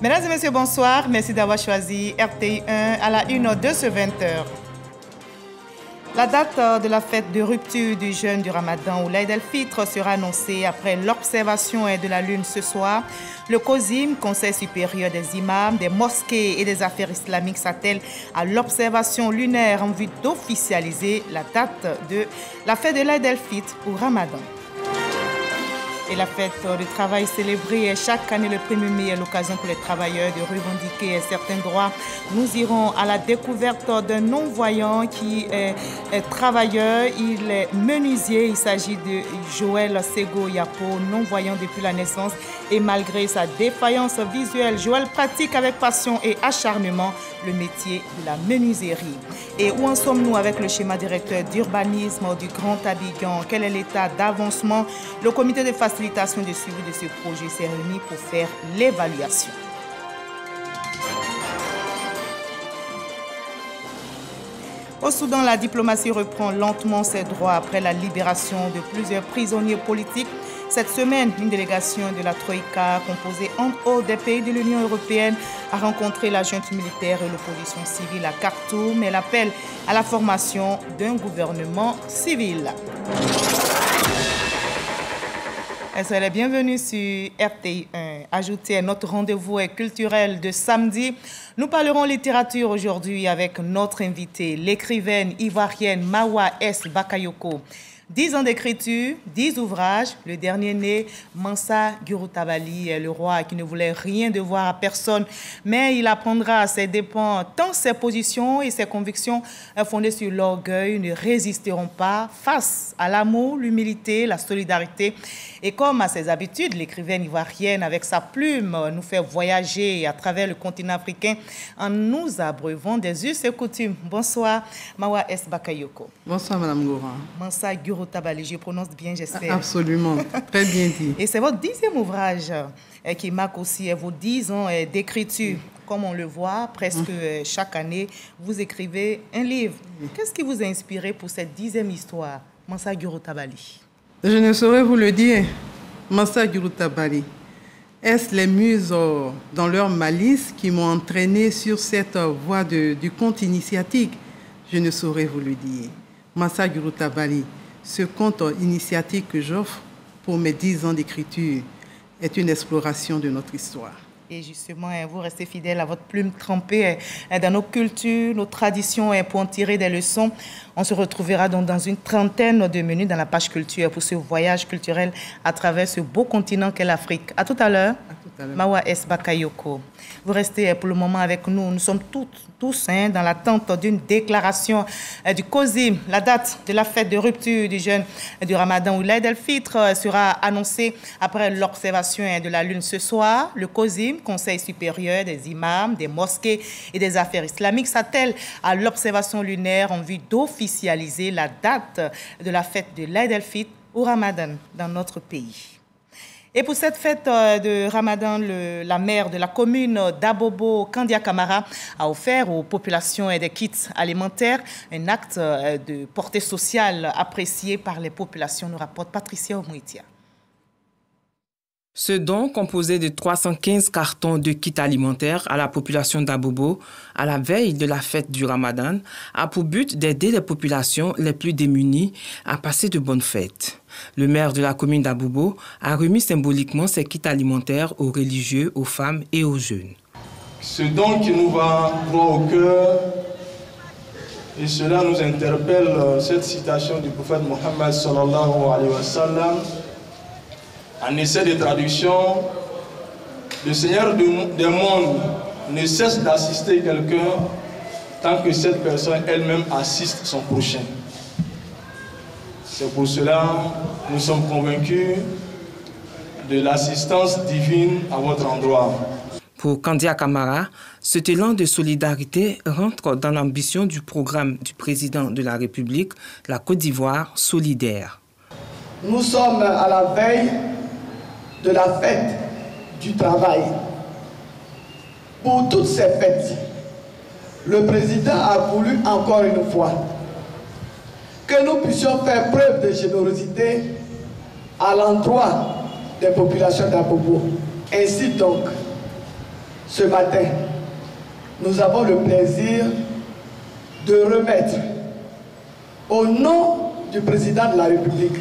Mesdames et messieurs, bonsoir. Merci d'avoir choisi RTI1 à la une de ce 20h. La date de la fête de rupture du jeûne du Ramadan ou l'Aïd el-Fitr sera annoncée après l'observation de la lune ce soir. Le COSIM, Conseil supérieur des imams, des mosquées et des affaires islamiques, s'attelle à l'observation lunaire en vue d'officialiser la date de la fête de l'Aïd el-Fitr ou Ramadan. Et la fête du travail célébrée chaque année le 1er mai est l'occasion pour les travailleurs de revendiquer certains droits. Nous irons à la découverte d'un non-voyant qui est travailleur. Il est menuisier. Il s'agit de Joël Sego Yapo, non-voyant depuis la naissance. Et malgré sa défaillance visuelle, Joël pratique avec passion et acharnement le métier de la menuiserie. Et où en sommes-nous avec le schéma directeur d'urbanisme du Grand Abidjan? Quel est l'état d'avancement? Le comité de facilitation de suivi de ce projet s'est réuni pour faire l'évaluation. Au Soudan, la diplomatie reprend lentement ses droits après la libération de plusieurs prisonniers politiques. Cette semaine, une délégation de la Troïka, composée entre autres des pays de l'Union européenne, a rencontré la junte militaire et l'opposition civile à Khartoum. Elle appelle à la formation d'un gouvernement civil. Soyez les bienvenus sur RTI1. Ajoutez à notre rendez-vous culturel de samedi. Nous parlerons littérature aujourd'hui avec notre invitée, l'écrivaine ivoirienne Mawa S. Bakayoko. 10 ans d'écriture, 10 ouvrages. Le dernier né, Mansa Gurutabali, le roi qui ne voulait rien devoir à personne, mais il apprendra à ses dépens tant ses positions et ses convictions fondées sur l'orgueil ne résisteront pas face à l'amour, l'humilité, la solidarité. Et comme à ses habitudes, l'écrivaine ivoirienne, avec sa plume, nous fait voyager à travers le continent africain en nous abreuvant des us et coutumes. Bonsoir, Mawa S. Bakayoko. Bonsoir, Madame Goura. Mansa Gurutabali, je prononce bien, j'espère. Absolument, très bien dit. Et c'est votre 10e ouvrage qui marque aussi vos 10 ans d'écriture. Comme on le voit, presque chaque année, vous écrivez un livre. Qu'est-ce qui vous a inspiré pour cette 10e histoire, Mansa Gurutabali? Je ne saurais vous le dire. Mansa Gurutabali. Est-ce les muses dans leur malice qui m'ont entraîné sur cette voie du conte initiatique? Je ne saurais vous le dire. Mansa Gurutabali, ce conte initiatique que j'offre pour mes 10 ans d'écriture est une exploration de notre histoire. Et justement, vous restez fidèle à votre plume trempée dans nos cultures, nos traditions pour en tirer des leçons. On se retrouvera donc dans une trentaine de minutes dans la page culture pour ce voyage culturel à travers ce beau continent qu'est l'Afrique. À tout à l'heure. Mawa S. Bakayoko. Vous restez pour le moment avec nous. Nous sommes tous dans l'attente d'une déclaration du COSIM. La date de la fête de rupture du jeûne du Ramadan ou l'Aïd el-Fitr sera annoncée après l'observation de la lune ce soir. Le COSIM, Conseil supérieur des imams, des mosquées et des affaires islamiques, s'attelle à l'observation lunaire en vue d'officialiser la date de la fête de l'Aïd el-Fitr ou Ramadan dans notre pays. Et pour cette fête de Ramadan, la maire de la commune d'Abobo, Kandia Camara, a offert aux populations des kits alimentaires, un acte de portée sociale apprécié par les populations, nous rapporte Patricia Omouitia. Ce don, composé de 315 cartons de kits alimentaires à la population d'Abobo à la veille de la fête du Ramadan, a pour but d'aider les populations les plus démunies à passer de bonnes fêtes. Le maire de la commune d'Abobo a remis symboliquement ces kits alimentaires aux religieux, aux femmes et aux jeunes. Ce don qui nous va droit au cœur, et cela nous interpelle, cette citation du prophète Mohammed sallallahu alayhi wa sallam, en essai de traduction, le Seigneur des mondes ne cesse d'assister quelqu'un tant que cette personne elle-même assiste son prochain. C'est pour cela que nous sommes convaincus de l'assistance divine à votre endroit. Pour Kandia Camara, cet élan de solidarité rentre dans l'ambition du programme du président de la République, la Côte d'Ivoire solidaire. Nous sommes à la veille de la fête du travail. Pour toutes ces fêtes, le président a voulu encore une fois que nous puissions faire preuve de générosité à l'endroit des populations d'Abobo. Ainsi donc, ce matin, nous avons le plaisir de remettre au nom du président de la République,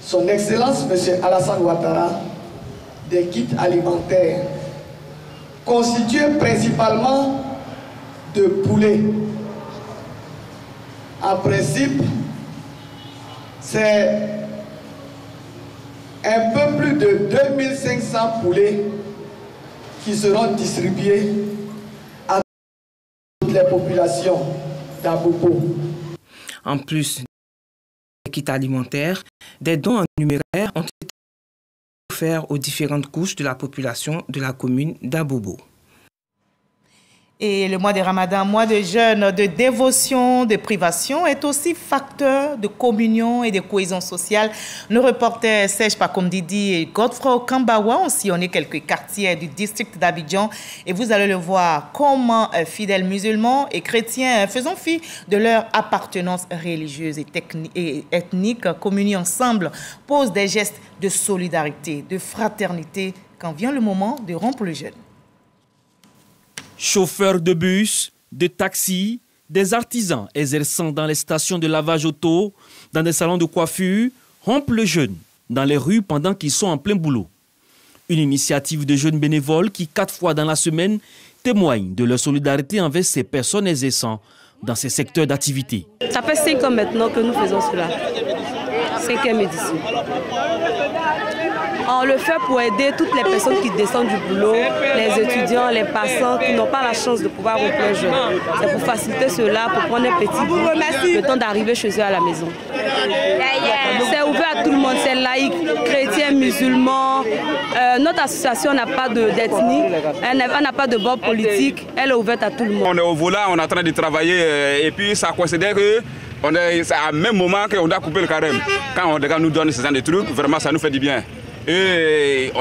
son Excellence M. Alassane Ouattara, des kits alimentaires constitués principalement de poulet. En principe, c'est un peu plus de 2500 poulets qui seront distribués à toutes les populations d'Abobo. En plus des kits alimentaires, des dons en numéraire ont été offerts aux différentes couches de la population de la commune d'Abobo. Et le mois de Ramadan, mois de jeûne, de dévotion, de privation, est aussi facteur de communion et de cohésion sociale. Nos reporters Serge Pakomdidi et Godefroy Kambawa ont sillonné quelques quartiers du district d'Abidjan. Et vous allez le voir, comment fidèles musulmans et chrétiens, faisant fi de leur appartenance religieuse et ethnique, communient ensemble, posent des gestes de solidarité, de fraternité, quand vient le moment de rompre le jeûne. Chauffeurs de bus, de taxis, des artisans exerçant dans les stations de lavage auto, dans des salons de coiffure, rompent le jeûne dans les rues pendant qu'ils sont en plein boulot. Une initiative de jeunes bénévoles qui, 4 fois dans la semaine, témoignent de leur solidarité envers ces personnes exerçant dans ces secteurs d'activité. Ça fait 5 ans maintenant que nous faisons cela. 5e édition. On le fait pour aider toutes les personnes qui descendent du boulot, les étudiants, les passants qui n'ont pas la chance de pouvoir rompre le jeûne. C'est pour faciliter cela, pour prendre un petit bout, le temps d'arriver chez eux à la maison. C'est ouvert à tout le monde, c'est laïque, chrétien, musulman. Notre association n'a pas d'ethnie, elle n'a pas de bord politique, elle est ouverte à tout le monde. On est au volant, on est en train de travailler et puis ça considère que c'est à même moment qu'on doit couper le carême. Quand on nous donne ce genre de trucs, vraiment ça nous fait du bien. Et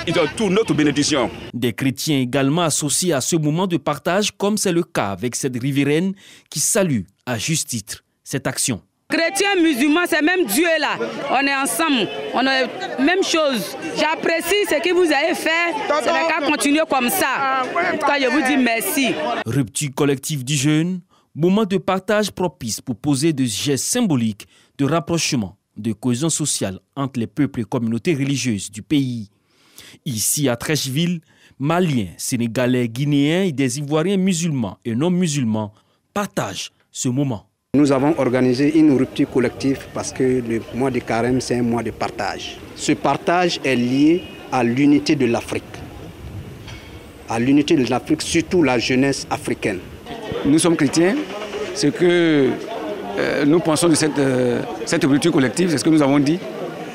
ils ont toute notre bénédiction. Des chrétiens également associés à ce moment de partage, comme c'est le cas avec cette riveraine qui salue à juste titre cette action. Chrétiens, musulmans, c'est même Dieu là. On est ensemble, on a la même chose. J'apprécie ce que vous avez fait. C'est le cas, continuer comme ça. En tout cas, je vous dis merci. Rupture collective du jeûne, moment de partage propice pour poser des gestes symboliques de rapprochement, de cohésion sociale entre les peuples et communautés religieuses du pays. Ici à Trècheville, Maliens, Sénégalais, Guinéens et des Ivoiriens musulmans et non musulmans partagent ce moment. Nous avons organisé une rupture collective parce que le mois de carême, c'est un mois de partage. Ce partage est lié à l'unité de l'Afrique. À l'unité de l'Afrique, surtout la jeunesse africaine. Nous sommes chrétiens, ce que nous pensons de cette rupture collective, c'est ce que nous avons dit.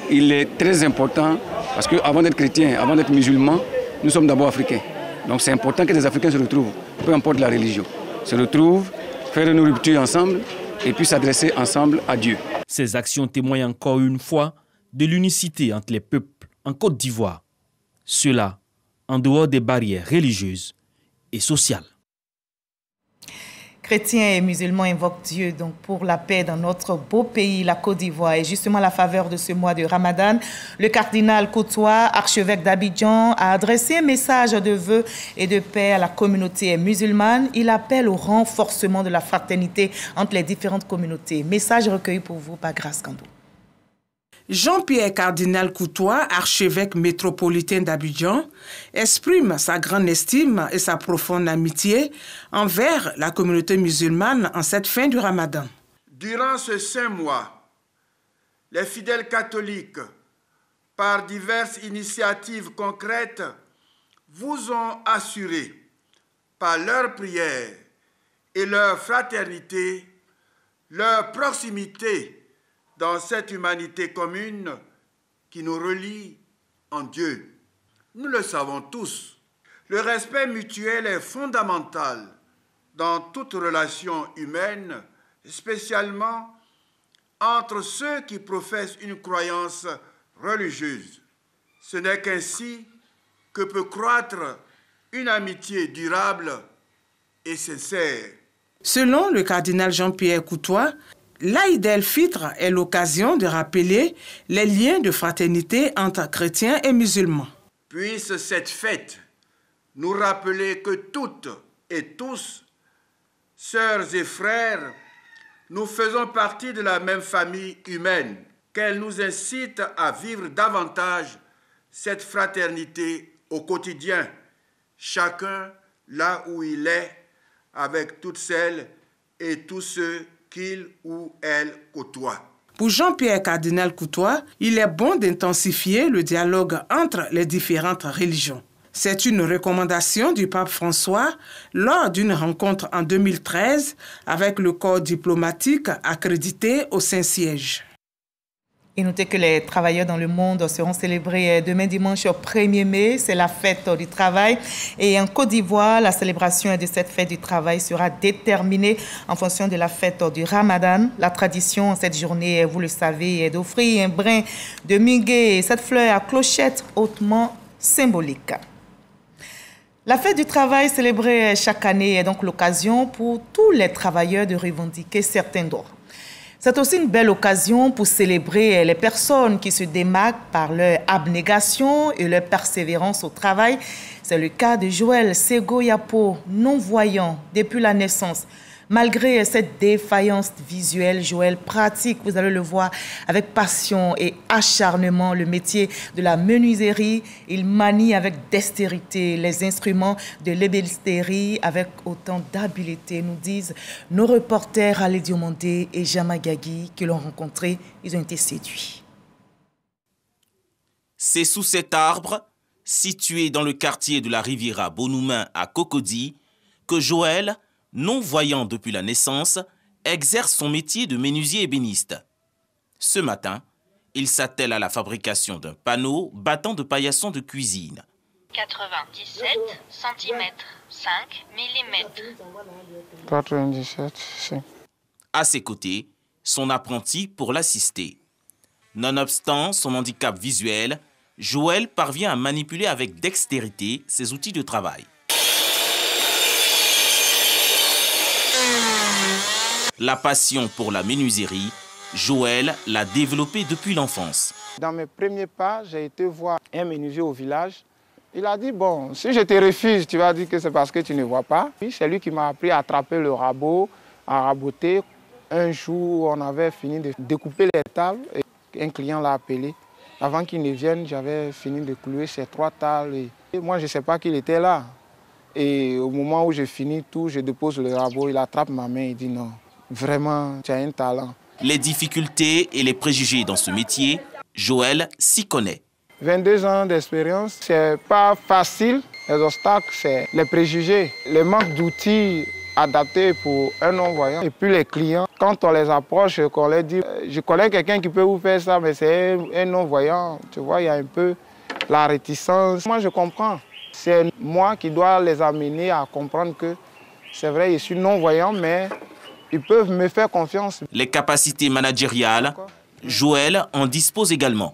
Il est très important parce qu'avant d'être chrétien, avant d'être musulman, nous sommes d'abord africains. Donc c'est important que les Africains se retrouvent, peu importe la religion, se retrouvent, faire une rupture ensemble et puis s'adresser ensemble à Dieu. Ces actions témoignent encore une fois de l'unicité entre les peuples en Côte d'Ivoire. Cela en dehors des barrières religieuses et sociales. Chrétiens et musulmans invoquent Dieu donc pour la paix dans notre beau pays, la Côte d'Ivoire. Et justement, à la faveur de ce mois de Ramadan, le cardinal Koutoua, archevêque d'Abidjan, a adressé un message de vœux et de paix à la communauté musulmane. Il appelle au renforcement de la fraternité entre les différentes communautés. Message recueilli pour vous par Grâce Kando. Jean-Pierre Cardinal Koutoua, archevêque métropolitain d'Abidjan, exprime sa grande estime et sa profonde amitié envers la communauté musulmane en cette fin du Ramadan. Durant ce saint mois, les fidèles catholiques, par diverses initiatives concrètes, vous ont assuré, par leurs prières et leur fraternité, leur proximité dans cette humanité commune qui nous relie en Dieu. Nous le savons tous, le respect mutuel est fondamental dans toute relation humaine, spécialement entre ceux qui professent une croyance religieuse. Ce n'est qu'ainsi que peut croître une amitié durable et sincère. Selon le cardinal Jean-Pierre Koutoua, l'Aïd el-Fitr est l'occasion de rappeler les liens de fraternité entre chrétiens et musulmans. Puisse cette fête nous rappeler que toutes et tous, sœurs et frères, nous faisons partie de la même famille humaine, qu'elle nous incite à vivre davantage cette fraternité au quotidien, chacun là où il est, avec toutes celles et tous ceux qu'il ou elle côtoie. Pour Jean-Pierre Cardinal-Coutois, il est bon d'intensifier le dialogue entre les différentes religions. C'est une recommandation du pape François lors d'une rencontre en 2013 avec le corps diplomatique accrédité au Saint-Siège. Et notez que les travailleurs dans le monde seront célébrés demain dimanche 1er mai. C'est la fête du travail. Et en Côte d'Ivoire, la célébration de cette fête du travail sera déterminée en fonction de la fête du Ramadan. La tradition en cette journée, vous le savez, est d'offrir un brin de muguet, cette fleur à clochette hautement symbolique. La fête du travail célébrée chaque année est donc l'occasion pour tous les travailleurs de revendiquer certains droits. C'est aussi une belle occasion pour célébrer les personnes qui se démarquent par leur abnégation et leur persévérance au travail. C'est le cas de Joël Sego-Yapo, non-voyant depuis la naissance. Malgré cette défaillance visuelle, Joël pratique, vous allez le voir, avec passion et acharnement le métier de la menuiserie. Il manie avec dextérité les instruments de l'ébénisterie avec autant d'habileté, nous disent nos reporters Ali Diomandé et Jama Gagui qui l'ont rencontré. Ils ont été séduits. C'est sous cet arbre, situé dans le quartier de la Riviera Bonoumin à Cocody, que Joël, non-voyant depuis la naissance, exerce son métier de menuisier ébéniste. Ce matin, il s'attelle à la fabrication d'un panneau battant de paillasson de cuisine. 97 cm, 5 mm. 97, 5. À ses côtés, son apprenti pour l'assister. Nonobstant son handicap visuel, Joël parvient à manipuler avec dextérité ses outils de travail. La passion pour la menuiserie, Joël l'a développée depuis l'enfance. Dans mes premiers pas, j'ai été voir un menuisier au village. Il a dit, bon, si je te refuse, tu vas dire que c'est parce que tu ne vois pas. C'est lui qui m'a appris à attraper le rabot, à raboter. Un jour, on avait fini de découper les tables et un client l'a appelé. Avant qu'il ne vienne, j'avais fini de clouer ces 3 tables. Et moi, je ne sais pas qu'il était là. Et au moment où j'ai fini tout, je dépose le rabot, il attrape ma main et dit non. Vraiment, tu as un talent. Les difficultés et les préjugés dans ce métier, Joël s'y connaît. 22 ans d'expérience, c'est pas facile. Les obstacles, c'est les préjugés, le manque d'outils adaptés pour un non-voyant. Et puis les clients, quand on les approche, qu'on leur dit, je connais quelqu'un qui peut vous faire ça, mais c'est un non-voyant. Tu vois, il y a un peu la réticence. Moi, je comprends. C'est moi qui dois les amener à comprendre que c'est vrai, je suis non-voyant, mais ils peuvent me faire confiance. Les capacités managériales, Joël en dispose également.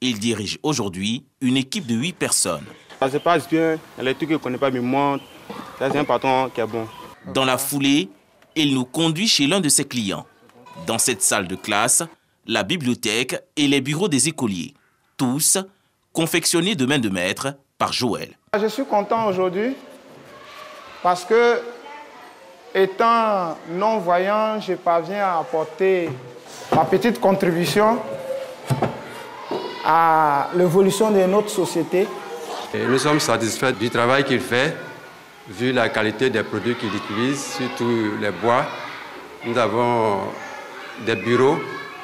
Il dirige aujourd'hui une équipe de 8 personnes. Ça se passe bien, il y a les trucs que je ne connais pas, mais moi, c'est un patron qui est bon. Dans la foulée, il nous conduit chez l'un de ses clients. Dans cette salle de classe, la bibliothèque et les bureaux des écoliers. Tous confectionnés de main de maître par Joël. Je suis content aujourd'hui parce que, étant non-voyant, je parviens à apporter ma petite contribution à l'évolution de notre société. Et nous sommes satisfaits du travail qu'il fait, vu la qualité des produits qu'il utilise, surtout les bois. Nous avons des bureaux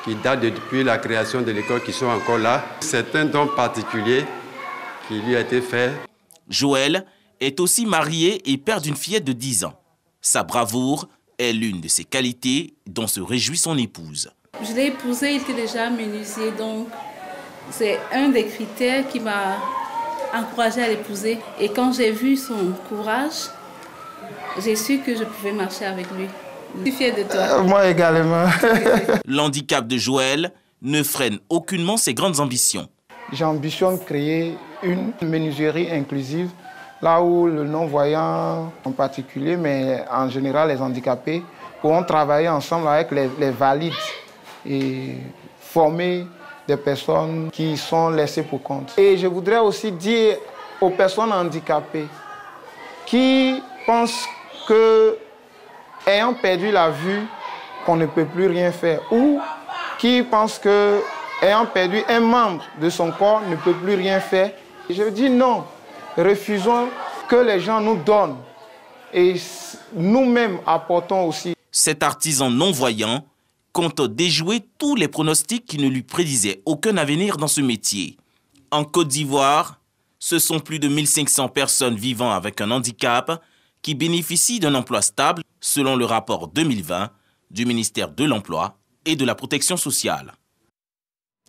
qui datent depuis la création de l'école qui sont encore là. C'est un don particulier qui lui a été fait. Joël est aussi marié et père d'une fillette de 10 ans. Sa bravoure est l'une de ses qualités dont se réjouit son épouse. Je l'ai épousé, il était déjà menuisier, donc c'est un des critères qui m'a encouragée à l'épouser. Et quand j'ai vu son courage, j'ai su que je pouvais marcher avec lui. Je suis fière de toi. Moi également. L'handicap de Joël ne freine aucunement ses grandes ambitions. J'ambitionne créer une menuiserie inclusive, là où le non-voyant en particulier, mais en général les handicapés, pourront travailler ensemble avec les valides et former des personnes qui sont laissées pour compte. Et je voudrais aussi dire aux personnes handicapées qui pensent que, ayant perdu la vue, qu'on ne peut plus rien faire, ou qui pensent que, ayant perdu un membre de son corps, ne peut plus rien faire. Je dis non, refusons que les gens nous donnent et nous-mêmes apportons aussi. Cet artisan non-voyant compte déjouer tous les pronostics qui ne lui prédisaient aucun avenir dans ce métier. En Côte d'Ivoire, ce sont plus de 1500 personnes vivant avec un handicap qui bénéficient d'un emploi stable selon le rapport 2020 du ministère de l'Emploi et de la Protection sociale.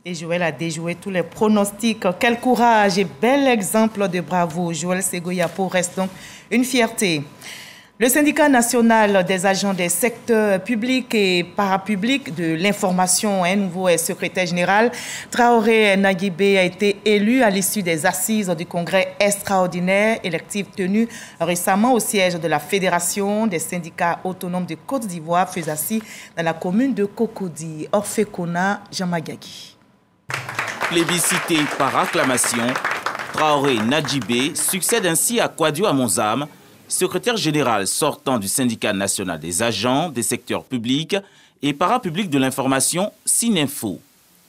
Et Joël a déjoué tous les pronostics. Quel courage et bel exemple de bravo. Joël Segoyapo reste donc une fierté. Le syndicat national des agents des secteurs publics et parapublics de l'information, un nouveau secrétaire général, Traoré Nagibé, a été élu à l'issue des assises du congrès extraordinaire électif tenu récemment au siège de la Fédération des syndicats autonomes de Côte d'Ivoire, FESACI, dans la commune de Cocody, Orfekona, Jamagagi. Plébiscité par acclamation, Traoré Nadjibé succède ainsi à Kwadio Amonzam, secrétaire général sortant du syndicat national des agents des secteurs publics et parapublics de l'information Sininfo.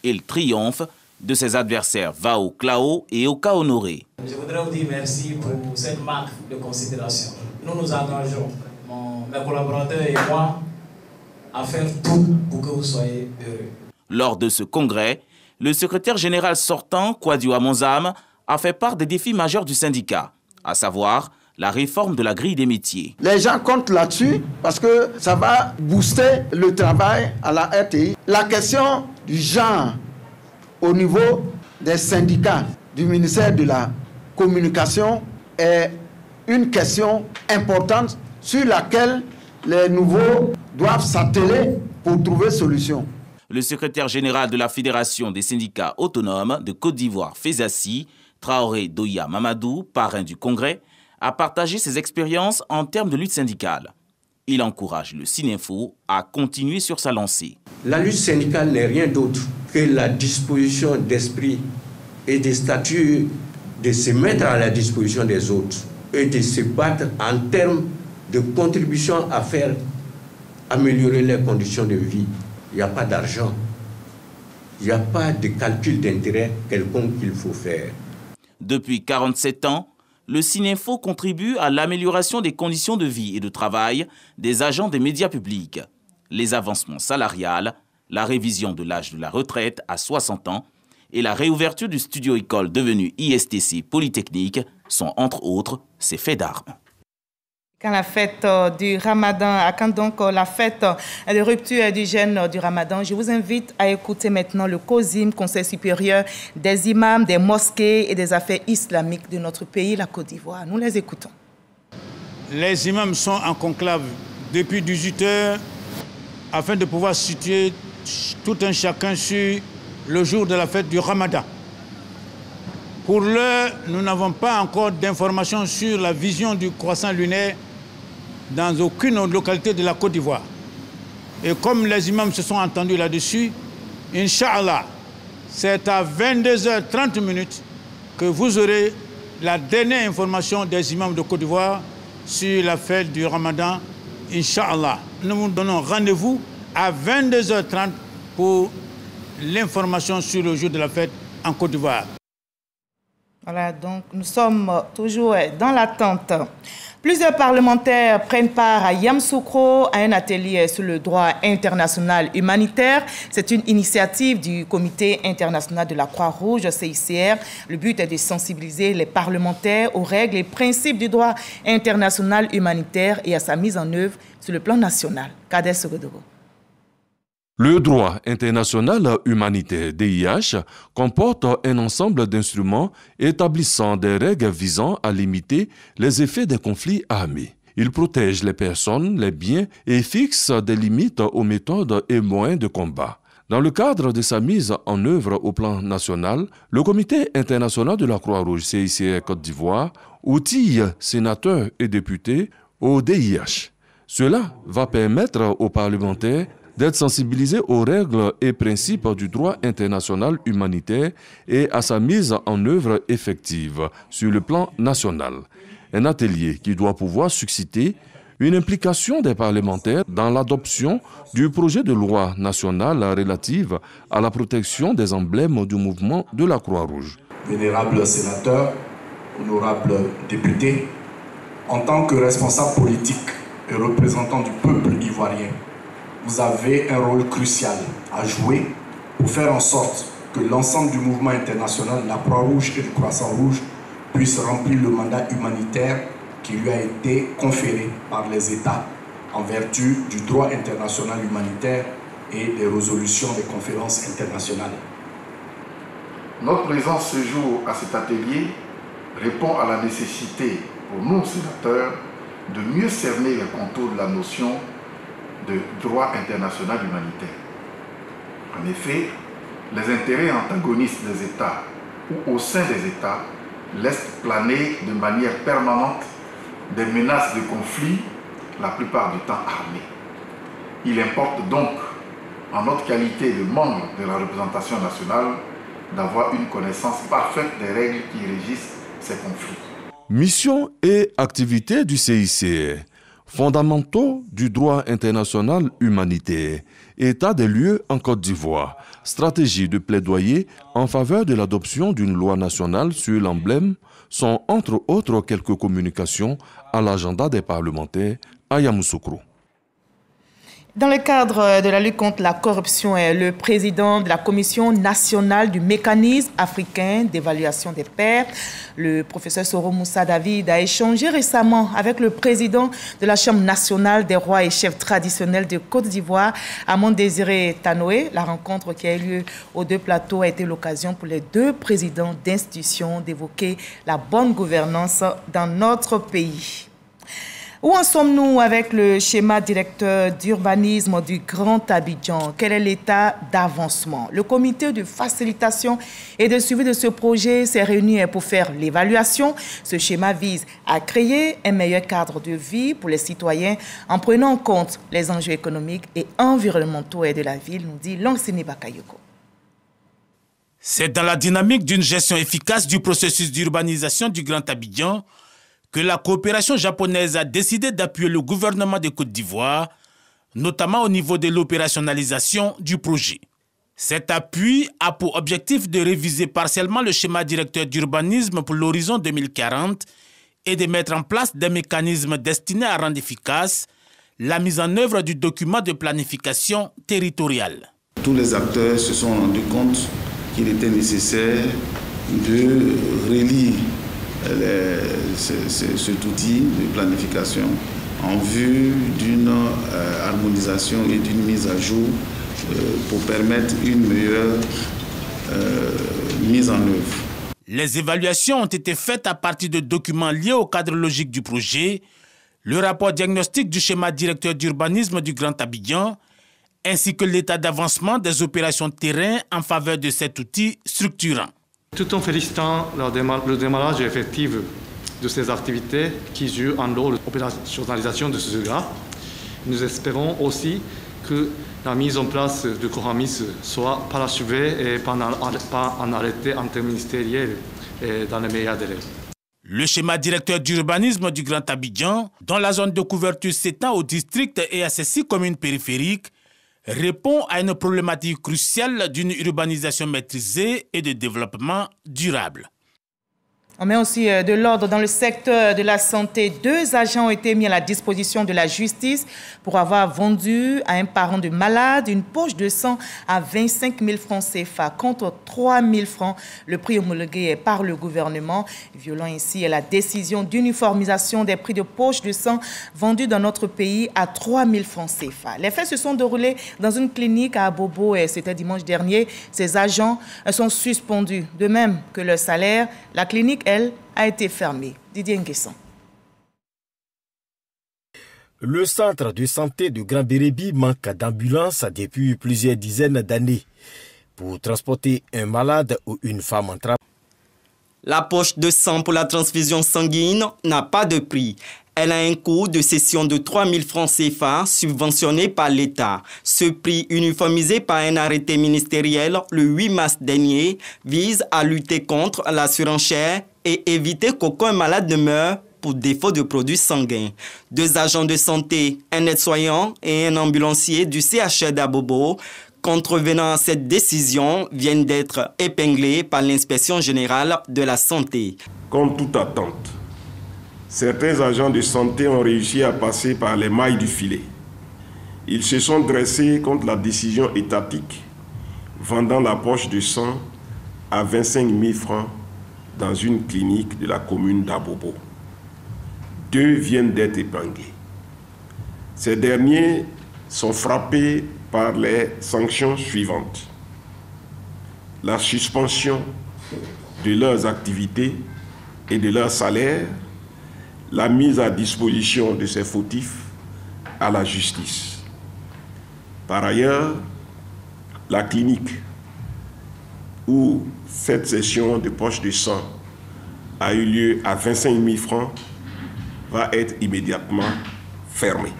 Il triomphe de ses adversaires Vao Klao et Oka Honoré. Je voudrais vous dire merci pour cette marque de considération. Nous nous engageons, mes collaborateurs et moi, à faire tout pour que vous soyez heureux. Lors de ce congrès, le secrétaire général sortant, Kwadio Amonzam, a fait part des défis majeurs du syndicat, à savoir la réforme de la grille des métiers. Les gens comptent là-dessus parce que ça va booster le travail à la RTI. La question du genre au niveau des syndicats du ministère de la Communication est une question importante sur laquelle les nouveaux doivent s'atteler pour trouver solution. Le secrétaire général de la Fédération des syndicats autonomes de Côte d'Ivoire, FESACI, Traoré Doya Mamadou, parrain du congrès, a partagé ses expériences en termes de lutte syndicale. Il encourage le Sininfo à continuer sur sa lancée. La lutte syndicale n'est rien d'autre que la disposition d'esprit et des statuts de se mettre à la disposition des autres et de se battre en termes de contribution à faire améliorer les conditions de vie. Il n'y a pas d'argent, il n'y a pas de calcul d'intérêt quelconque qu'il faut faire. Depuis 47 ans, le Sininfo contribue à l'amélioration des conditions de vie et de travail des agents des médias publics. Les avancements salariales, la révision de l'âge de la retraite à 60 ans et la réouverture du studio-école devenu ISTC Polytechnique sont entre autres ses faits d'armes. Quand la fête du Ramadan, quand donc la fête de rupture du jeûne du Ramadan, je vous invite à écouter maintenant le COSIM, Conseil supérieur des imams, des mosquées et des affaires islamiques de notre pays, la Côte d'Ivoire. Nous les écoutons. Les imams sont en conclave depuis 18 heures afin de pouvoir situer tout un chacun sur le jour de la fête du Ramadan. Pour l'heure, nous n'avons pas encore d'informations sur la vision du croissant lunaire dans aucune localité de la Côte d'Ivoire. Et comme les imams se sont entendus là-dessus, Inch'Allah, c'est à 22h30 que vous aurez la dernière information des imams de Côte d'Ivoire sur la fête du Ramadan, Inch'Allah. Nous vous donnons rendez-vous à 22h30 pour l'information sur le jour de la fête en Côte d'Ivoire. Voilà, donc nous sommes toujours dans l'attente. Plusieurs parlementaires prennent part à Yamoussoukro à un atelier sur le droit international humanitaire. C'est une initiative du Comité international de la Croix-Rouge, CICR. Le but est de sensibiliser les parlementaires aux règles et principes du droit international humanitaire et à sa mise en œuvre sur le plan national. Kader Sogodogo. Le droit international humanitaire DIH comporte un ensemble d'instruments établissant des règles visant à limiter les effets des conflits armés. Il protège les personnes, les biens et fixe des limites aux méthodes et moyens de combat. Dans le cadre de sa mise en œuvre au plan national, le Comité international de la Croix-Rouge CICR Côte d'Ivoire outille sénateurs et députés au DIH. Cela va permettre aux parlementaires d'être sensibilisés aux règles et principes du droit international humanitaire et à sa mise en œuvre effective sur le plan national. Un atelier qui doit pouvoir susciter une implication des parlementaires dans l'adoption du projet de loi nationale relative à la protection des emblèmes du mouvement de la Croix-Rouge. Vénérables sénateurs, honorables députés, en tant que responsable politique et représentant du peuple ivoirien, vous avez un rôle crucial à jouer pour faire en sorte que l'ensemble du mouvement international, la Croix-Rouge et le Croissant-Rouge, puisse remplir le mandat humanitaire qui lui a été conféré par les États en vertu du droit international humanitaire et des résolutions des conférences internationales. Notre présence ce jour à cet atelier répond à la nécessité pour nous, sénateurs, de mieux cerner les contours de la notion de droit international humanitaire. En effet, les intérêts antagonistes des États ou au sein des États laissent planer de manière permanente des menaces de conflit, la plupart du temps armées. Il importe donc, en notre qualité de membre de la représentation nationale, d'avoir une connaissance parfaite des règles qui régissent ces conflits. Mission et activités du CICR, fondamentaux du droit international humanitaire, état des lieux en Côte d'Ivoire, stratégie de plaidoyer en faveur de l'adoption d'une loi nationale sur l'emblème sont entre autres quelques communications à l'agenda des parlementaires à Yamoussoukro. Dans le cadre de la lutte contre la corruption, le président de la Commission nationale du mécanisme africain d'évaluation des pairs, le professeur Soro Moussa David, a échangé récemment avec le président de la Chambre nationale des rois et chefs traditionnels de Côte d'Ivoire, Amon Désiré Tanoé. La rencontre qui a eu lieu aux deux plateaux a été l'occasion pour les deux présidents d'institutions d'évoquer la bonne gouvernance dans notre pays. Où en sommes-nous avec le schéma directeur d'urbanisme du Grand Abidjan? Quel est l'état d'avancement? Le comité de facilitation et de suivi de ce projet s'est réuni pour faire l'évaluation. Ce schéma vise à créer un meilleur cadre de vie pour les citoyens en prenant en compte les enjeux économiques et environnementaux de la ville, nous dit Langsini Bakayoko. C'est dans la dynamique d'une gestion efficace du processus d'urbanisation du Grand Abidjan que la coopération japonaise a décidé d'appuyer le gouvernement de Côte d'Ivoire, notamment au niveau de l'opérationnalisation du projet. Cet appui a pour objectif de réviser partiellement le schéma directeur d'urbanisme pour l'horizon 2040 et de mettre en place des mécanismes destinés à rendre efficace la mise en œuvre du document de planification territoriale. Tous les acteurs se sont rendus compte qu'il était nécessaire de relire cet outil de planification en vue d'une harmonisation et d'une mise à jour pour permettre une meilleure mise en œuvre. Les évaluations ont été faites à partir de documents liés au cadre logique du projet, le rapport diagnostic du schéma directeur d'urbanisme du Grand Abidjan, ainsi que l'état d'avancement des opérations de terrain en faveur de cet outil structurant. Tout en félicitant le démarrage effectif de ces activités qui jouent un rôle d'opérationnalisation de ce gars, nous espérons aussi que la mise en place du Coramis soit parachevée et pas en arrêté interministériel et dans les meilleurs délais. Le schéma directeur d'urbanisme du Grand Abidjan, dont la zone de couverture s'étend au district et à ses 6 communes périphériques, répond à une problématique cruciale d'une urbanisation maîtrisée et de développement durable. On met aussi de l'ordre dans le secteur de la santé. 2 agents ont été mis à la disposition de la justice pour avoir vendu à un parent de malade une poche de sang à 25 000 francs CFA contre 3 000 francs, le prix homologué par le gouvernement, violant ainsi la décision d'uniformisation des prix de poche de sang vendus dans notre pays à 3 000 francs CFA. Les faits se sont déroulés dans une clinique à Abobo et c'était dimanche dernier. Ces agents sont suspendus, de même que leur salaire. La clinique, elle, a été fermée. Didier Nguesson. Le centre de santé de Grand Bérébi manque d'ambulance depuis plusieurs dizaines d'années. Pour transporter un malade ou une femme en travail, la poche de sang pour la transfusion sanguine n'a pas de prix. Elle a un coût de cession de 3 000 francs CFA subventionné par l'État. Ce prix uniformisé par un arrêté ministériel le 8 mars dernier vise à lutter contre la surenchère et éviter qu'aucun malade ne meure pour défaut de produits sanguins. 2 agents de santé, un nettoyant et un ambulancier du CHR d'Abobo, contrevenant à cette décision, viennent d'être épinglés par l'Inspection générale de la santé. Comme toute attente, certains agents de santé ont réussi à passer par les mailles du filet. Ils se sont dressés contre la décision étatique, vendant la poche de sang à 25 000 francs dans une clinique de la commune d'Abobo. 2 viennent d'être épinglés. Ces derniers sont frappés par les sanctions suivantes. La suspension de leurs activités et de leurs salaires, la mise à disposition de ces fautifs à la justice. Par ailleurs, la clinique où cette session de poche de sang a eu lieu à 25 000 francs va être immédiatement fermée.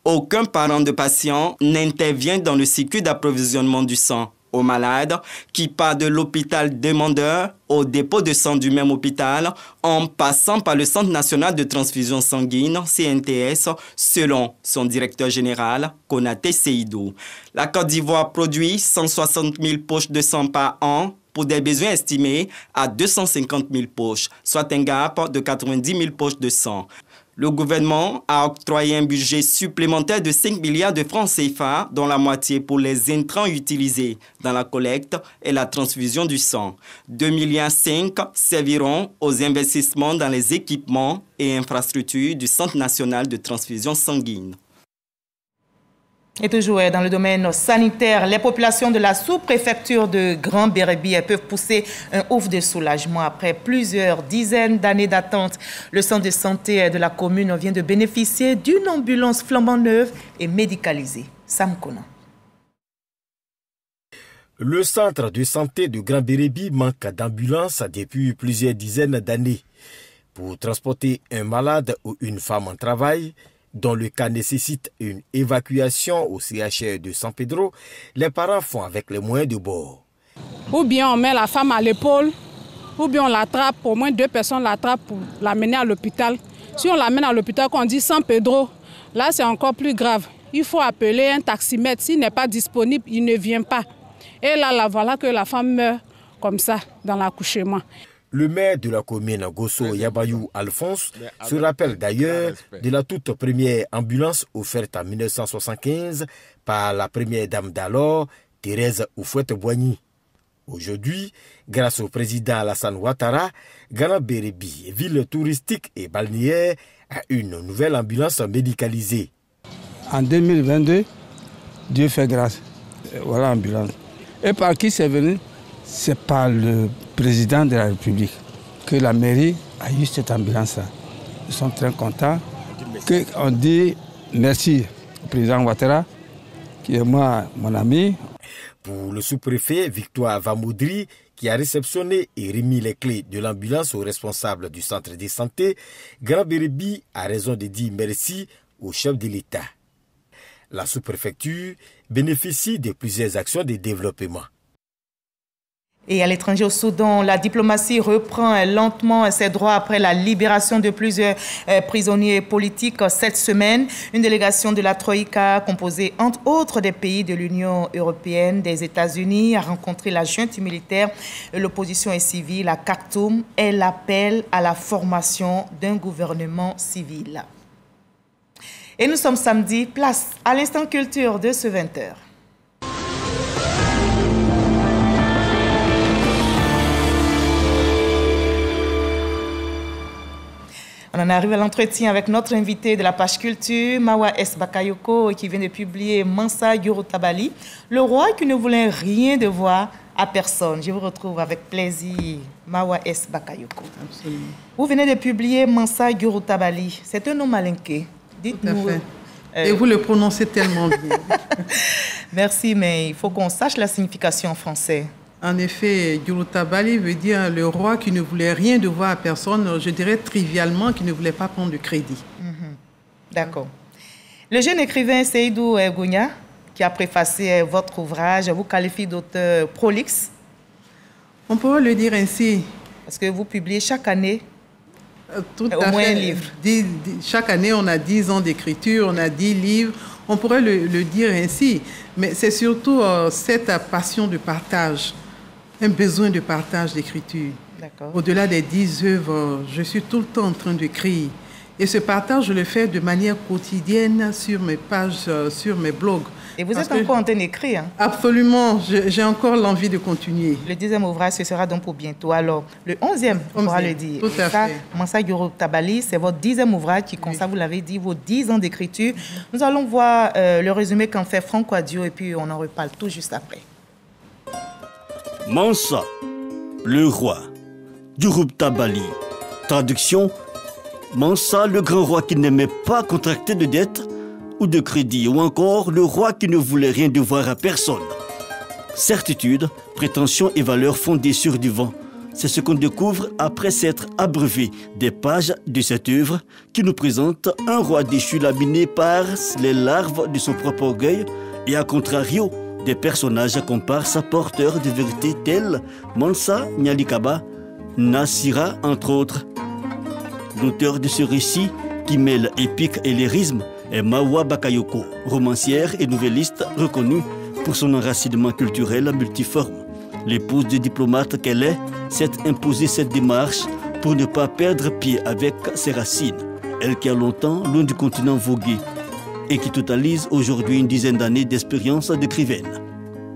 Aucun parent de patient n'intervient dans le circuit d'approvisionnement du sang aux malades qui part de l'hôpital demandeur au dépôt de sang du même hôpital en passant par le Centre national de transfusion sanguine, CNTS, selon son directeur général, Konaté Seydou. La Côte d'Ivoire produit 160 000 poches de sang par an pour des besoins estimés à 250 000 poches, soit un gap de 90 000 poches de sang. Le gouvernement a octroyé un budget supplémentaire de 5 milliards de francs CFA, dont la moitié pour les intrants utilisés dans la collecte et la transfusion du sang. 2,5 milliards serviront aux investissements dans les équipements et infrastructures du Centre national de transfusion sanguine. Et toujours dans le domaine sanitaire, les populations de la sous-préfecture de Grand Bérébi peuvent pousser un ouf de soulagement après plusieurs dizaines d'années d'attente. Le centre de santé de la commune vient de bénéficier d'une ambulance flambant neuve et médicalisée. Sam Kona. Le centre de santé de Grand Bérébi manque d'ambulance depuis plusieurs dizaines d'années. Pour transporter un malade ou une femme en travail, dont le cas nécessite une évacuation au CHR de San Pedro, les parents font avec les moyens de bord. Ou bien on met la femme à l'épaule, ou bien on l'attrape, au moins 2 personnes l'attrapent pour l'amener à l'hôpital. Si on l'amène à l'hôpital, qu'on dit San Pedro, là c'est encore plus grave. Il faut appeler un taximètre. S'il n'est pas disponible, il ne vient pas. Et là, voilà que la femme meurt comme ça dans l'accouchement. Le maire de la commune, Gosso Yabayou Alphonse, se rappelle d'ailleurs de la toute première ambulance offerte en 1975 par la première dame d'alors, Thérèse Oufouette-Boigny. Aujourd'hui, grâce au président Alassane Ouattara, Grand Bérébi, ville touristique et balnéaire, a une nouvelle ambulance médicalisée. En 2022, Dieu fait grâce. Voilà l'ambulance. Et par qui c'est venu? C'est par le président de la République que la mairie a eu cette ambulance-là. Nous sommes très contents. On dit merci au président Ouattara, qui est mon ami. Pour le sous-préfet Victoire Vamoudri, qui a réceptionné et remis les clés de l'ambulance au responsable du centre de santé, Grand Bérébi a raison de dire merci au chef de l'État. La sous-préfecture bénéficie de plusieurs actions de développement. Et à l'étranger, au Soudan, la diplomatie reprend lentement ses droits après la libération de plusieurs prisonniers politiques cette semaine. Une délégation de la Troïka, composée entre autres des pays de l'Union européenne, des États-Unis, a rencontré la junte militaire. L'opposition est civile à Khartoum. Elle appelle à la formation d'un gouvernement civil. Et nous sommes samedi, place à l'instant culture de ce 20h. On en arrive à l'entretien avec notre invité de la page culture, Mawa S. Bakayoko, qui vient de publier Mansa Yorotabali, le roi qui ne voulait rien devoir à personne. Je vous retrouve avec plaisir, Mawa S. Bakayoko. Absolument. Vous venez de publier Mansa Yorotabali. C'est un nom malinqué. Dites-nous. Et vous le prononcez tellement bien. Merci, mais il faut qu'on sache la signification en français. En effet, Yorotabali veut dire le roi qui ne voulait rien devoir à personne, je dirais trivialement, qui ne voulait pas prendre de crédit. D'accord. Le jeune écrivain Seydou Gounia, qui a préfacé votre ouvrage, vous qualifie d'auteur prolixe. On pourrait le dire ainsi. Parce que vous publiez chaque année Tout à fait. Un livre. Chaque année, on a 10 ans d'écriture, on a 10 livres. On pourrait le dire ainsi. Mais c'est surtout cette passion de partage, un besoin de partage d'écriture. Au-delà des 10 œuvres, je suis tout le temps en train d'écrire. Et ce partage, je le fais de manière quotidienne sur mes pages, sur mes blogs. Et vous êtes encore en train d'écrire, hein? Absolument, j'ai encore l'envie de continuer. Le 10e ouvrage, ce sera donc pour bientôt. Alors, le 11e, on pourra le dire. Tout à fait. Mansa Gurutabali, c'est votre 10e ouvrage qui, comme ça, vous l'avez dit, vos 10 ans d'écriture. Nous allons voir le résumé qu'en fait Franck Wadio et puis on en reparle tout juste après. Mansa, le roi. Gurutabali. Traduction: Mansa, le grand roi qui n'aimait pas contracter de dettes ou de crédit, ou encore le roi qui ne voulait rien devoir à personne. Certitude, prétention et valeurs fondées sur du vent. C'est ce qu'on découvre après s'être abreuvé des pages de cette œuvre qui nous présente un roi déchu laminé par les larves de son propre orgueil et à contrario des personnages comparses porteurs de vérité tels Mansa Nyalikaba, Nasira entre autres. L'auteur de ce récit qui mêle épique et lyrisme est Mawa Bakayoko, romancière et nouvelliste reconnue pour son enracinement culturel multiforme. L'épouse de diplomate qu'elle est s'est imposée cette démarche pour ne pas perdre pied avec ses racines. Elle qui a longtemps, loin du continent, vogué et qui totalise aujourd'hui une dizaine d'années d'expérience d'écrivaine.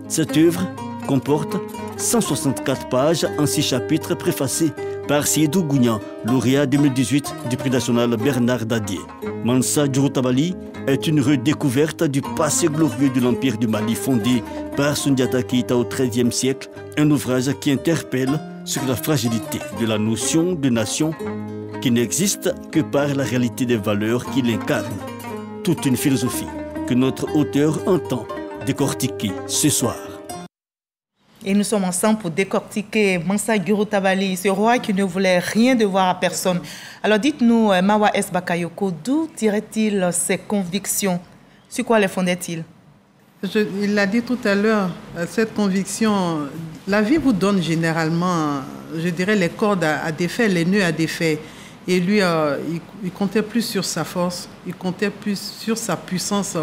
Cette œuvre comporte 164 pages en 6 chapitres préfacés par Seydou Gougnan, lauréat 2018 du prix national Bernard Dadier. Mansa Gurutabali est une redécouverte du passé glorieux de l'Empire du Mali fondé par Sundiata Keita au XIIIe siècle, un ouvrage qui interpelle sur la fragilité de la notion de nation qui n'existe que par la réalité des valeurs qu'il incarne. Toute une philosophie que notre auteur entend décortiquer ce soir. Et nous sommes ensemble pour décortiquer Mansa Gurutabali, ce roi qui ne voulait rien devoir à personne. Alors dites-nous, Mawa S. Bakayoko, d'où tirait-il ses convictions? Sur quoi les fondait-il? Il l'a dit tout à l'heure, cette conviction, la vie vous donne généralement, je dirais, les cordes à défaire, les nœuds à défaire. Et lui, il comptait plus sur sa force, il comptait plus sur sa puissance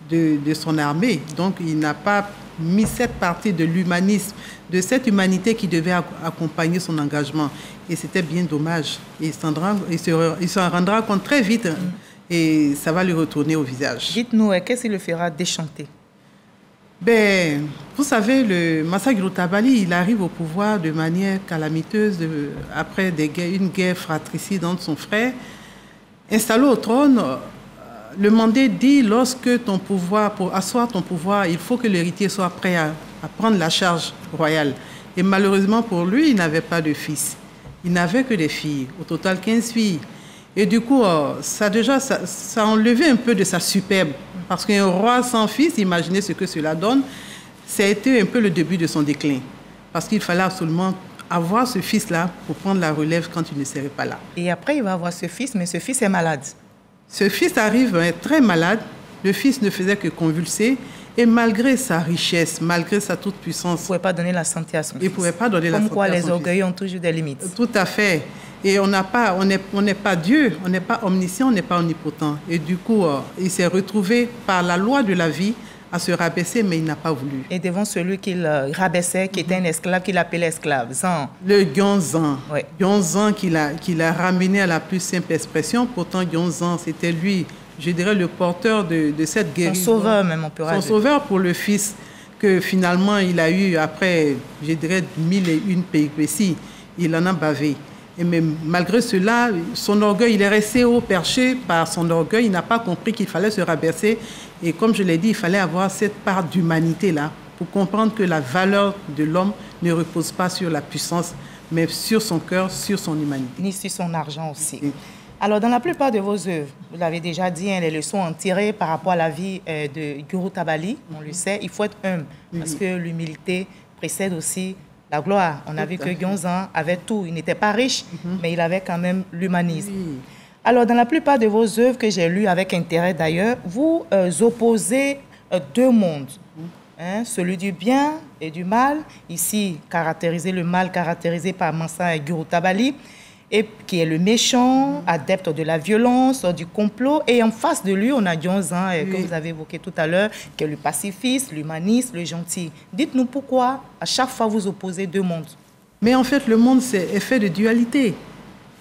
de son armée. Donc il n'a pas mis cette partie de l'humanisme, de cette humanité qui devait accompagner son engagement. Et c'était bien dommage. Il s'en rendra compte très vite et ça va lui retourner au visage. Dites-nous, qu'est-ce qui le fera déchanter? Ben, vous savez, le Mansa Gurutabali, il arrive au pouvoir de manière calamiteuse après une guerre fratricide entre son frère. Installé au trône, le mandé dit, lorsque ton pouvoir, pour asseoir ton pouvoir, il faut que l'héritier soit prêt à prendre la charge royale. Et malheureusement pour lui, il n'avait pas de fils. Il n'avait que des filles, au total 15 filles. Et du coup, ça a enlevé un peu de sa superbe. Parce qu'un roi sans fils, imaginez ce que cela donne, ça a été un peu le début de son déclin. Parce qu'il fallait absolument avoir ce fils-là pour prendre la relève quand il ne serait pas là. Et après, il va avoir ce fils, mais ce fils est malade. Ce fils arrive très malade. Le fils ne faisait que convulser. Et malgré sa richesse, malgré sa toute-puissance... Il ne pouvait pas donner la santé à son fils. Il ne pouvait pas donner la santé à son fils. Comme quoi, les orgueils ont toujours des limites. Tout à fait. Et on n'est pas Dieu, on n'est pas omniscient, on n'est pas omnipotent. Et du coup, il s'est retrouvé par la loi de la vie à se rabaisser, mais il n'a pas voulu. Et devant celui qu'il rabaissait, qui était un esclave, qu'il appelait esclave, Zan. Le Gyonzan. Oui. Gyonzan qu'il a ramené à la plus simple expression. Pourtant, Gyonzan, c'était lui, je dirais, le porteur de cette guérison. Son sauveur, même, on peut dire. Son sauveur pour le fils que finalement, il a eu après, je dirais, 1001 péripéties. Il en a bavé. Mais malgré cela, son orgueil, il est resté haut perché par son orgueil. Il n'a pas compris qu'il fallait se rabaisser. Et comme je l'ai dit, il fallait avoir cette part d'humanité-là pour comprendre que la valeur de l'homme ne repose pas sur la puissance, mais sur son cœur, sur son humanité. Ni sur son argent aussi. Oui. Alors, dans la plupart de vos œuvres, vous l'avez déjà dit, les leçons en tirées par rapport à la vie de Gurutabali, on le sait, il faut être humble, parce que l'humilité précède aussi la gloire. On a vu que Gyonzan avait tout. Il n'était pas riche, mais il avait quand même l'humanisme. Oui. Alors, dans la plupart de vos œuvres que j'ai lues avec intérêt d'ailleurs, vous opposez deux mondes. Celui du bien et du mal. Ici, le mal caractérisé par Mansa Gurutabali. et qui est le méchant, adepte de la violence, du complot. Et en face de lui, on a Dionzan, que vous avez évoqué tout à l'heure, qui est le pacifiste, l'humaniste, le gentil. Dites-nous pourquoi, à chaque fois, vous opposez deux mondes. Mais en fait, le monde est fait de dualité.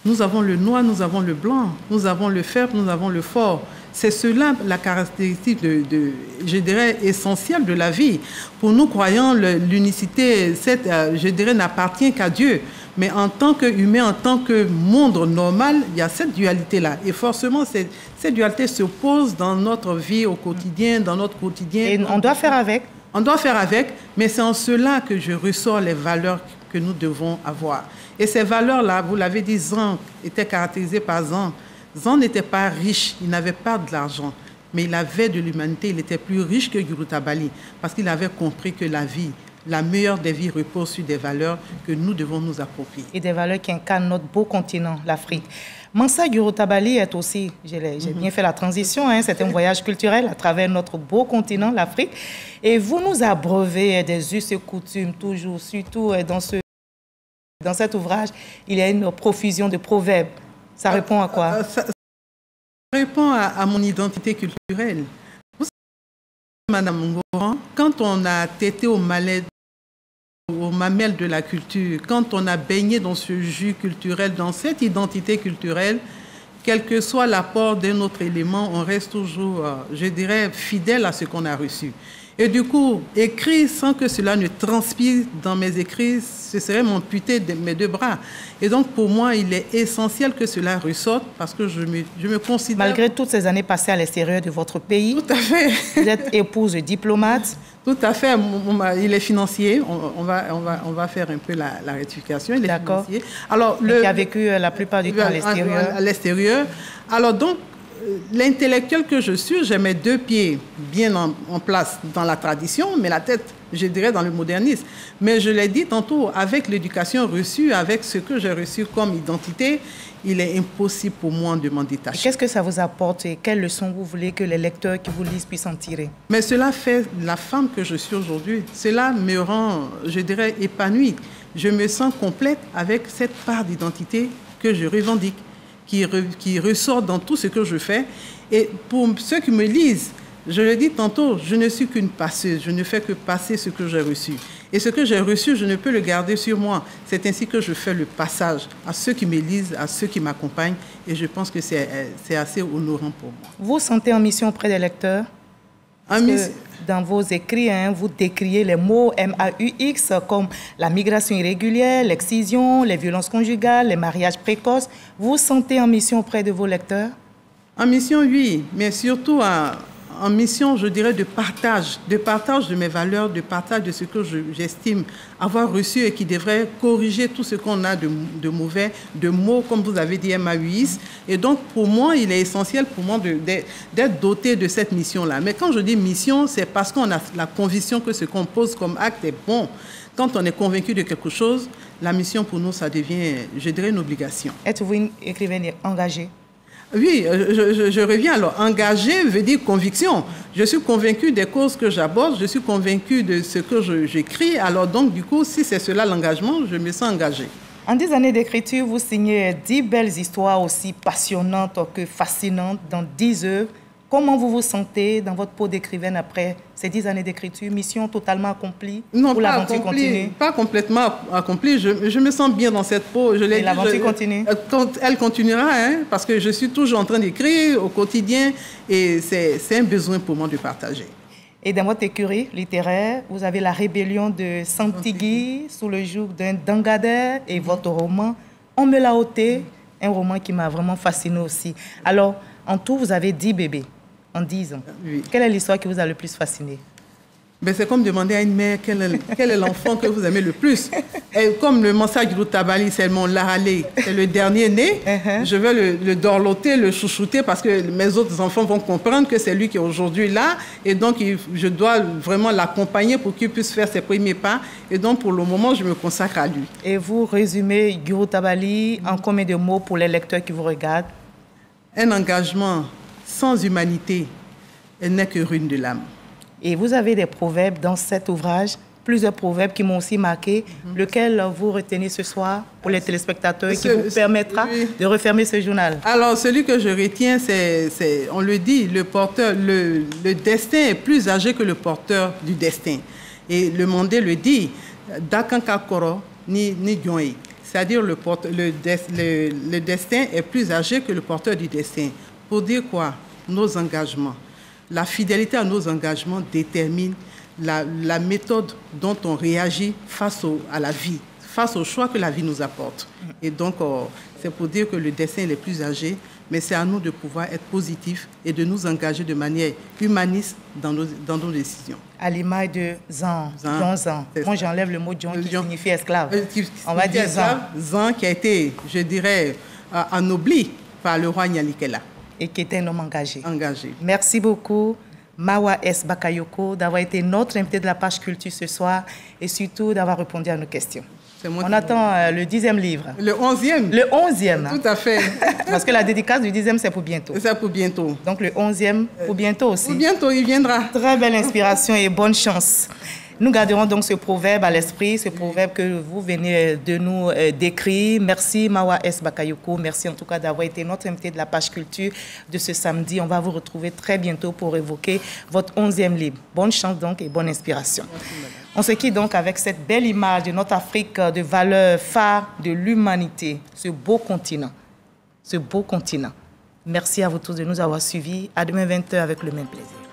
Nous avons le noir, nous avons le blanc, nous avons le faible, nous avons le fort. C'est cela la caractéristique, je dirais, essentielle de la vie. Pour nous croyants, l'unicité, je dirais, n'appartient qu'à Dieu. Mais en tant qu'humain, en tant que monde normal, il y a cette dualité-là. Et forcément, cette dualité se pose dans notre vie au quotidien, dans notre quotidien. Et on doit faire avec. On doit faire avec, mais c'est en cela que je ressors les valeurs que nous devons avoir. Et ces valeurs-là, vous l'avez dit, Zan était caractérisé par Zan. Zan n'était pas riche, il n'avait pas de l'argent, mais il avait de l'humanité, il était plus riche que Giroutabali, parce qu'il avait compris que la vie, la meilleure des vies repose sur des valeurs que nous devons nous approprier. Et des valeurs qui incarnent notre beau continent, l'Afrique. Mansa Giroutabali est aussi, j'ai bien fait la transition, hein, c'est un voyage culturel à travers notre beau continent, l'Afrique. Et vous nous abreuvez des us et coutumes, toujours, surtout dans cet ouvrage, il y a une profusion de proverbes. Ça répond à quoi? Ça répond à mon identité culturelle. Vous savez, Madame Ngoran, quand on a tété au mamelles de la culture, quand on a baigné dans ce jus culturel, dans cette identité culturelle, quel que soit l'apport d'un autre élément, on reste toujours, je dirais, fidèle à ce qu'on a reçu. Et du coup, écrire sans que cela ne transpire dans mes écrits, ce serait m'amputer de mes deux bras. Et donc, pour moi, il est essentiel que cela ressorte parce que je me considère... Malgré toutes ces années passées à l'extérieur de votre pays, tout à fait. Vous êtes épouse de diplomate. Tout à fait. Il est financier. On va faire un peu la rectification. Il est financier. Alors, qui a vécu la plupart du temps à l'extérieur. À l'extérieur. Alors, donc, l'intellectuel que je suis, j'ai mes deux pieds bien en place dans la tradition, mais la tête, je dirais, dans le modernisme. Mais je l'ai dit tantôt, avec l'éducation reçue, avec ce que j'ai reçu comme identité, il est impossible pour moi de m'en détacher. Qu'est-ce que ça vous apporte et quelles leçons vous voulez que les lecteurs qui vous lisent puissent en tirer? Mais cela fait la femme que je suis aujourd'hui. Cela me rend, je dirais, épanouie. Je me sens complète avec cette part d'identité que je revendique, qui ressort dans tout ce que je fais. Et pour ceux qui me lisent, je le dis tantôt, je ne suis qu'une passeuse. Je ne fais que passer ce que j'ai reçu. Et ce que j'ai reçu, je ne peux le garder sur moi. C'est ainsi que je fais le passage à ceux qui me lisent, à ceux qui m'accompagnent. Et je pense que c'est assez honorant pour moi. Vous sentez en mission auprès des lecteurs? Dans vos écrits, hein, vous décriez les mots MAUX comme la migration irrégulière, l'excision, les violences conjugales, les mariages précoces. Vous sentez en mission auprès de vos lecteurs? En mission, oui, mais surtout en mission, je dirais, de partage de mes valeurs, de partage de ce que j'estime avoir reçu et qui devrait corriger tout ce qu'on a de mauvais, de mots, comme vous avez dit, MAUX. Et donc, pour moi, il est essentiel pour moi d'être doté de cette mission-là. Mais quand je dis mission, c'est parce qu'on a la conviction que ce qu'on pose comme acte est bon. Quand on est convaincu de quelque chose, la mission pour nous, ça devient, je dirais, une obligation. Êtes-vous une écrivaine engagée? Oui, je reviens. Alors, engagé veut dire conviction. Je suis convaincu des causes que j'aborde, je suis convaincu de ce que j'écris. Alors donc, du coup, si c'est cela l'engagement, je me sens engagé. En 10 années d'écriture, vous signez 10 belles histoires aussi passionnantes que fascinantes dans 10 œuvres. Comment vous vous sentez dans votre peau d'écrivaine après ces 10 années d'écriture? Mission totalement accomplie? Non, ou l'aventure continue? Pas complètement accomplie. Je me sens bien dans cette peau. Et l'aventure continue? Elle continuera, hein, parce que je suis toujours en train d'écrire au quotidien et c'est un besoin pour moi de partager. Et dans votre écurie littéraire, vous avez La Rébellion de Santigui sous le joug d'un Dangader et votre roman On me l'a ôté, un roman qui m'a vraiment fasciné aussi. Alors, en tout, vous avez 10 bébés. En 10 ans. Oui. Quelle est l'histoire qui vous a le plus fasciné? Ben, c'est comme demander à une mère quel est l'enfant que vous aimez le plus. Et comme le Mansa Giroutabali, c'est mon Lahalé, c'est le dernier né, je veux le dorloter, le chouchouter parce que mes autres enfants vont comprendre que c'est lui qui est aujourd'hui là. Et donc, je dois vraiment l'accompagner pour qu'il puisse faire ses premiers pas. Et donc, pour le moment, je me consacre à lui. Et vous résumez Giroutabali en combien de mots pour les lecteurs qui vous regardent? Un engagement sans humanité, elle n'est que ruine de l'âme. Et vous avez des proverbes dans cet ouvrage plusieurs proverbes qui m'ont aussi marqué. Lequel vous retenez ce soir pour les téléspectateurs et qui vous permettra de refermer ce journal? Alors, celui que je retiens, on le dit, le destin est plus âgé que le porteur du destin. Et le Mandé le dit, Dakankakoro ni Gyoei. C'est-à-dire le destin est plus âgé que le porteur du destin. Pour dire quoi? Nos engagements. La fidélité à nos engagements détermine la méthode dont on réagit face à la vie, face aux choix que la vie nous apporte. Et donc, c'est pour dire que le destin est plus âgé, mais c'est à nous de pouvoir être positifs et de nous engager de manière humaniste dans nos décisions. À l'image de Zan. Moi, j'enlève le mot John qui signifie esclave. On va dire Zan. Zan qui a été, je dirais, anobli par le roi Nyalikela. Et qui était un homme engagé. Merci beaucoup, Mawa S. Bakayoko, d'avoir été notre invité de la page culture ce soir et surtout d'avoir répondu à nos questions. On attend le 10e livre. Le 11e. Le 11e. Tout à fait. Parce que la dédicace du 10e, c'est pour bientôt. C'est pour bientôt. Donc le 11e, pour bientôt aussi. Pour bientôt, il viendra. Très belle inspiration et bonne chance. Nous garderons donc ce proverbe à l'esprit, ce proverbe que vous venez de nous décrire. Merci Mawa S. Bakayoko. Merci en tout cas d'avoir été notre invité de la page culture de ce samedi. On va vous retrouver très bientôt pour évoquer votre 11e livre. Bonne chance donc et bonne inspiration. Merci, on se quitte donc avec cette belle image de notre Afrique de valeurs phares de l'humanité, ce beau continent. Ce beau continent. Merci à vous tous de nous avoir suivis. À demain 20h avec le même plaisir.